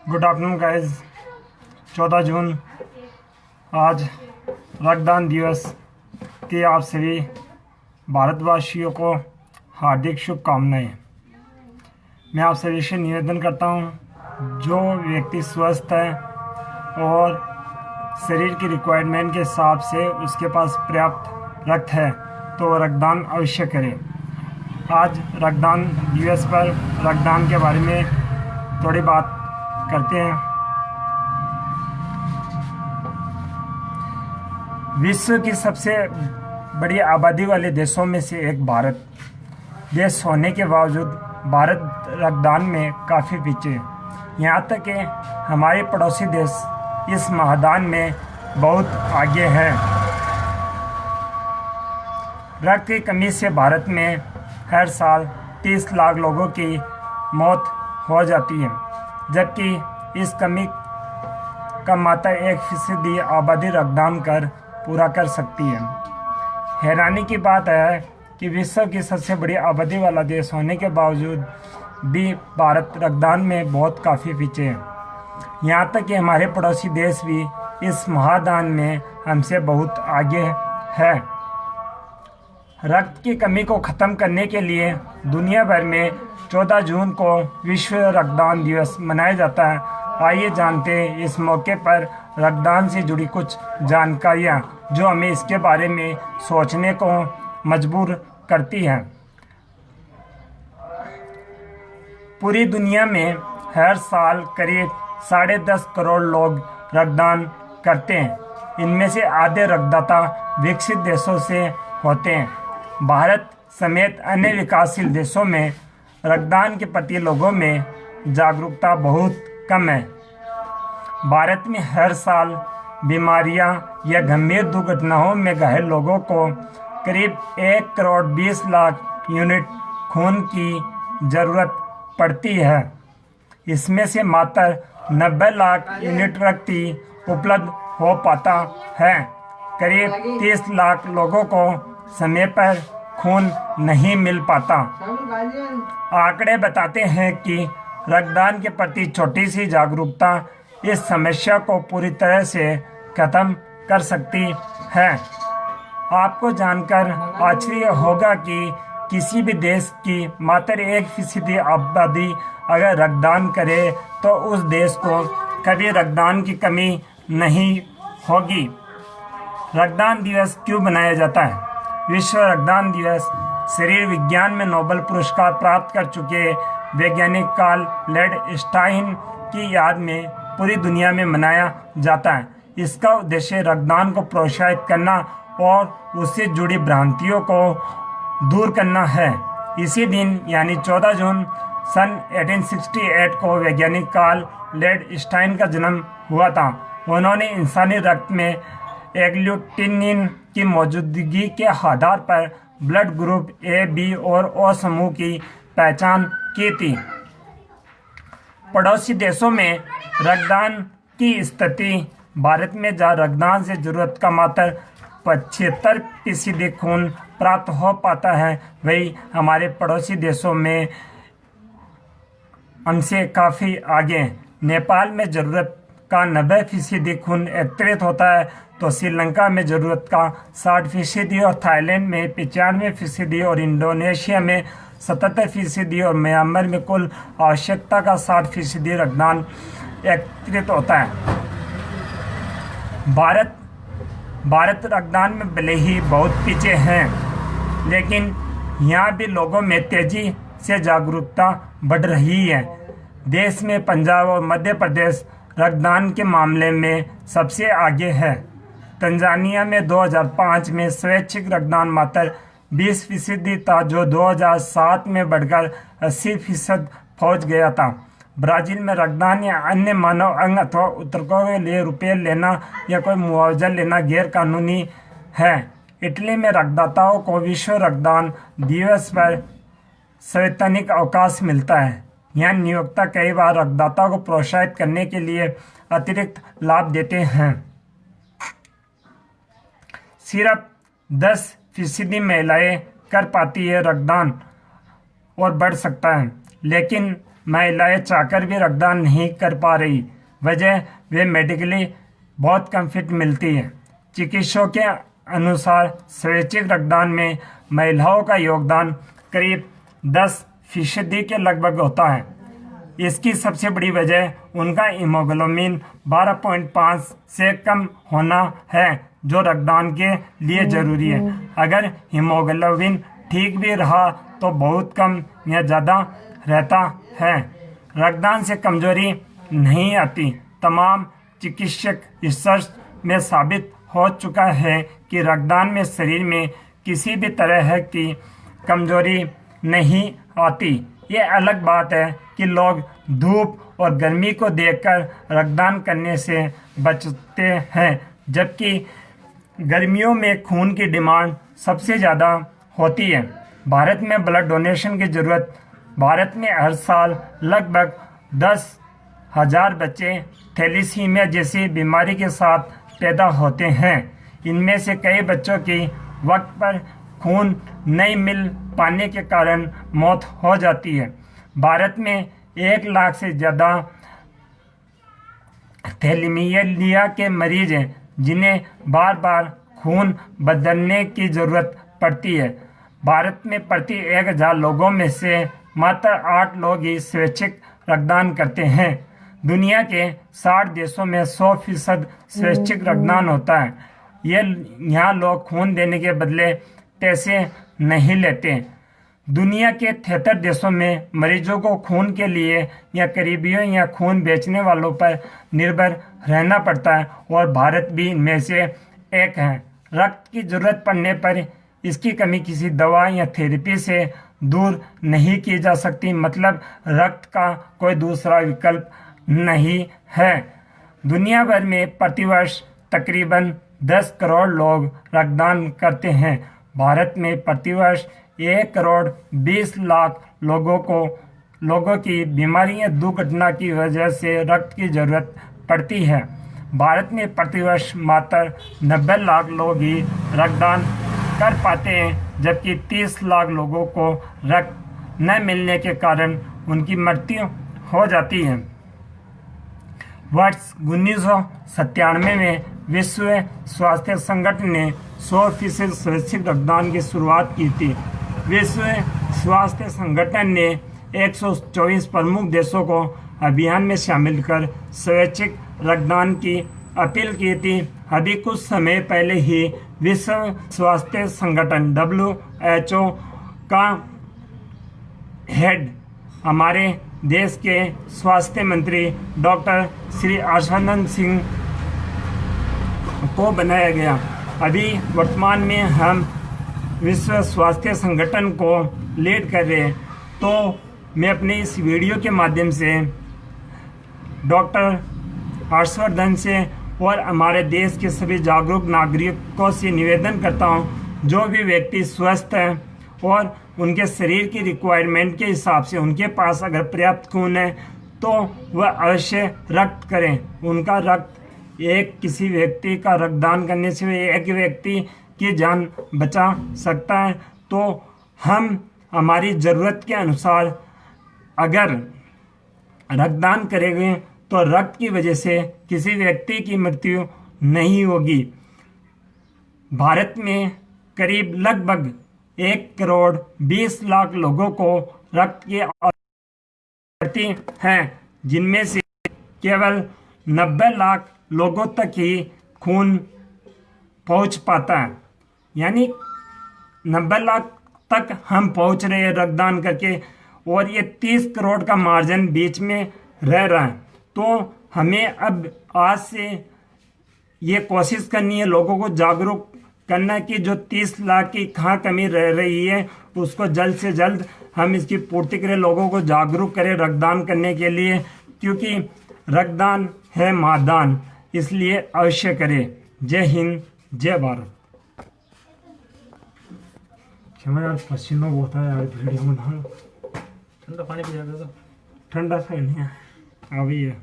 Good afternoon guys. 14 जून आज रक्तदान दिवस की आप सभी भारतवासियों को हार्दिक शुभकामनाएं। मैं आप सभी से निवेदन करता हूं, जो व्यक्ति स्वस्थ है और शरीर की रिक्वायरमेंट के हिसाब से उसके पास पर्याप्त रक्त है तो वह रक्तदान अवश्य करें। आज रक्तदान दिवस पर रक्तदान के बारे में थोड़ी बात करते हैं। विश्व की सबसे बड़ी आबादी वाले देशों में से एक भारत देश होने के बावजूद भारत रक्तदान में काफ़ी पीछे है। यहाँ तक कि हमारे पड़ोसी देश इस महादान में बहुत आगे हैं। रक्त की कमी से भारत में हर साल 30 लाख लोगों की मौत हो जाती है, जबकि इस कमी का मात्र 1% आबादी रक्तदान कर पूरा कर सकती है। हैरानी की बात है कि विश्व की सबसे बड़ी आबादी वाला देश होने के बावजूद भी भारत रक्तदान में बहुत काफ़ी पीछे है। यहाँ तक कि हमारे पड़ोसी देश भी इस महादान में हमसे बहुत आगे है। रक्त की कमी को ख़त्म करने के लिए दुनिया भर में 14 जून को विश्व रक्तदान दिवस मनाया जाता है। आइए जानते हैं इस मौके पर रक्तदान से जुड़ी कुछ जानकारियाँ जो हमें इसके बारे में सोचने को मजबूर करती हैं। पूरी दुनिया में हर साल करीब 10.5 करोड़ लोग रक्तदान करते हैं। इनमें से आधे रक्तदाता विकसित देशों से होते हैं। भारत समेत अन्य विकासशील देशों में रक्तदान के प्रति लोगों में जागरूकता बहुत कम है। भारत में हर साल बीमारियां या गंभीर दुर्घटनाओं में घायल लोगों को करीब 1 करोड़ 20 लाख यूनिट खून की जरूरत पड़ती है। इसमें से मात्र 90 लाख यूनिट रक्त ही उपलब्ध हो पाता है। करीब 30 लाख लोगों को समय पर खून नहीं मिल पाता। आंकड़े बताते हैं कि रक्तदान के प्रति छोटी सी जागरूकता इस समस्या को पूरी तरह से खत्म कर सकती है। आपको जानकर आश्चर्य होगा कि किसी भी देश की मात्र 1% आबादी अगर रक्तदान करे तो उस देश को कभी रक्तदान की कमी नहीं होगी। रक्तदान दिवस क्यों मनाया जाता है? विश्व रक्तदान दिवस शरीर विज्ञान में नोबेल पुरस्कार प्राप्त कर चुके वैज्ञानिक कार्ल लैंडस्टाइन की याद में पूरी दुनिया में मनाया जाता है। इसका उद्देश्य रक्तदान को प्रोत्साहित करना और उससे जुड़ी भ्रांतियों को दूर करना है। इसी दिन यानी 14 जून सन 1868 को वैज्ञानिक कार्ल लैंडस्टाइन का जन्म हुआ था। उन्होंने इंसानी रक्त में एग्लूटिनिन की मौजूदगी के आधार पर ब्लड ग्रुप ए, बी और ओ समूह की पहचान की थी। पड़ोसी देशों में रक्तदान की स्थिति भारत में जहाँ रक्तदान से जरूरत का मात्र 75% खून प्राप्त हो पाता है, वही हमारे पड़ोसी देशों में हमसे काफ़ी आगे। नेपाल में ज़रूरत का 90% खून एकत्रित होता है तो श्रीलंका में ज़रूरत का 60% और थाईलैंड में 95% और इंडोनेशिया में 77% और म्यांमार में कुल आवश्यकता का 60% रक्तदान एकत्रित होता है। भारत रक्तदान में भले ही बहुत पीछे हैं, लेकिन यहाँ भी लोगों में तेजी से जागरूकता बढ़ रही है। देश में पंजाब और मध्य प्रदेश रक्तदान के मामले में सबसे आगे है। तंजानिया में 2005 में स्वैच्छिक रक्तदान मात्र 20% था, जो 2007 में बढ़कर 80% पहुँच गया था। ब्राज़ील में रक्तदान या अन्य मानव अंग अथवा ऊतकों के लिए रुपये लेना या कोई मुआवजा लेना गैर कानूनी है। इटली में रक्तदाताओं को विश्व रक्तदान दिवस पर संवैधानिक अवकाश मिलता है। यहाँ नियोक्ता कई बार रक्तदाताओं को प्रोत्साहित करने के लिए अतिरिक्त लाभ देते हैं। सिर्फ 10% महिलाएं कर पाती है रक्तदान और बढ़ सकता है, लेकिन महिलाएं चाहकर भी रक्तदान नहीं कर पा रही। वजह वे मेडिकली बहुत कम फिट मिलती है। चिकित्सकों के अनुसार स्वैच्छिक रक्तदान में महिलाओं का योगदान करीब 10% के लगभग होता है। इसकी सबसे बड़ी वजह उनका हीमोग्लोबिन 12.5 से कम होना है, जो रक्तदान के लिए जरूरी है। अगर हीमोग्लोबिन ठीक भी रहा तो बहुत कम या ज़्यादा रहता है। रक्तदान से कमजोरी नहीं आती। तमाम चिकित्सक रिसर्च में साबित हो चुका है कि रक्तदान में शरीर में किसी भी तरह की कमजोरी नहीं आती। ये अलग बात है कि लोग धूप और गर्मी को देखकर रक्तदान करने से बचते हैं, जबकि गर्मियों में खून की डिमांड सबसे ज़्यादा होती है। भारत में ब्लड डोनेशन की ज़रूरत। भारत में हर साल लगभग 10,000 बच्चे थैलीसीमिया जैसी बीमारी के साथ पैदा होते हैं। इनमें से कई बच्चों की वक्त पर खून नहीं मिल पाने के कारण मौत हो जाती है। भारत में 1 लाख से ज़्यादा थैलेसीमिया के मरीज हैं, जिन्हें बार बार खून बदलने की ज़रूरत पड़ती है। भारत में प्रति 1,000 लोगों में से मात्र 8 लोग ही स्वैच्छिक रक्तदान करते हैं। दुनिया के 60 देशों में 100% स्वैच्छिक रक्तदान होता है। यहाँ लोग खून देने के बदले पैसे नहीं लेते। दुनिया के 73 देशों में मरीजों को खून के लिए या करीबियों या खून बेचने वालों पर निर्भर रहना पड़ता है, और भारत भी इनमें से एक है। रक्त की जरूरत पड़ने पर इसकी कमी किसी दवा या थेरेपी से दूर नहीं की जा सकती। मतलब रक्त का कोई दूसरा विकल्प नहीं है। दुनिया भर में प्रतिवर्ष तकरीबन 10 करोड़ लोग रक्तदान करते हैं। भारत में प्रतिवर्ष 1 करोड़ 20 लाख लोगों की बीमारी या दुर्घटना की वजह से रक्त की जरूरत पड़ती है। भारत में प्रतिवर्ष मात्र 90 लाख लोग ही रक्तदान कर पाते हैं, जबकि 30 लाख लोगों को रक्त न मिलने के कारण उनकी मृत्यु हो जाती है। वर्ष 1997 में विश्व स्वास्थ्य संगठन ने 100% स्वैच्छिक रक्तदान की शुरुआत की थी। विश्व स्वास्थ्य संगठन ने 124 प्रमुख देशों को अभियान में शामिल कर स्वैच्छिक रक्तदान की अपील की थी। अभी कुछ समय पहले ही विश्व स्वास्थ्य संगठन WHO का हेड हमारे देश के स्वास्थ्य मंत्री डॉक्टर श्री हर्षवर्धन सिंह को बनाया गया। अभी वर्तमान में हम विश्व स्वास्थ्य संगठन को लीड कर रहे हैं, तो मैं अपने इस वीडियो के माध्यम से डॉक्टर हर्षवर्धन से और हमारे देश के सभी जागरूक नागरिकों से निवेदन करता हूं, जो भी व्यक्ति स्वस्थ है और उनके शरीर की रिक्वायरमेंट के हिसाब से उनके पास अगर पर्याप्त खून है तो वह अवश्य रक्त करें। उनका रक्त किसी व्यक्ति का रक्तदान करने से एक व्यक्ति की जान बचा सकता है। तो हम हमारी ज़रूरत के अनुसार अगर रक्तदान करेंगे तो रक्त की वजह से किसी व्यक्ति की मृत्यु नहीं होगी। भारत में करीब लगभग 1 करोड़ 20 लाख लोगों को रक्त की आवश्यकता है, जिनमें से केवल 90 लाख लोगों तक ही खून पहुंच पाता है। यानी 90 लाख तक हम पहुंच रहे हैं रक्तदान करके, और ये 30 करोड़ का मार्जिन बीच में रह रहा है। तो हमें अब आज से ये कोशिश करनी है, लोगों को जागरूक करना कि जो 30 लाख की कहाँ कमी रह रही है उसको जल्द से जल्द हम इसकी पूर्ति करें, लोगों को जागरूक करें रक्तदान करने के लिए, क्योंकि रक्तदान है महादान, इसलिए अवश्य करें। जय हिंद, जय भारत। क्षमा यार, पसीना बहुत है यार वीडियो में। ठंडा पानी पिया दो। ठंडा सा नहीं है, अभी है।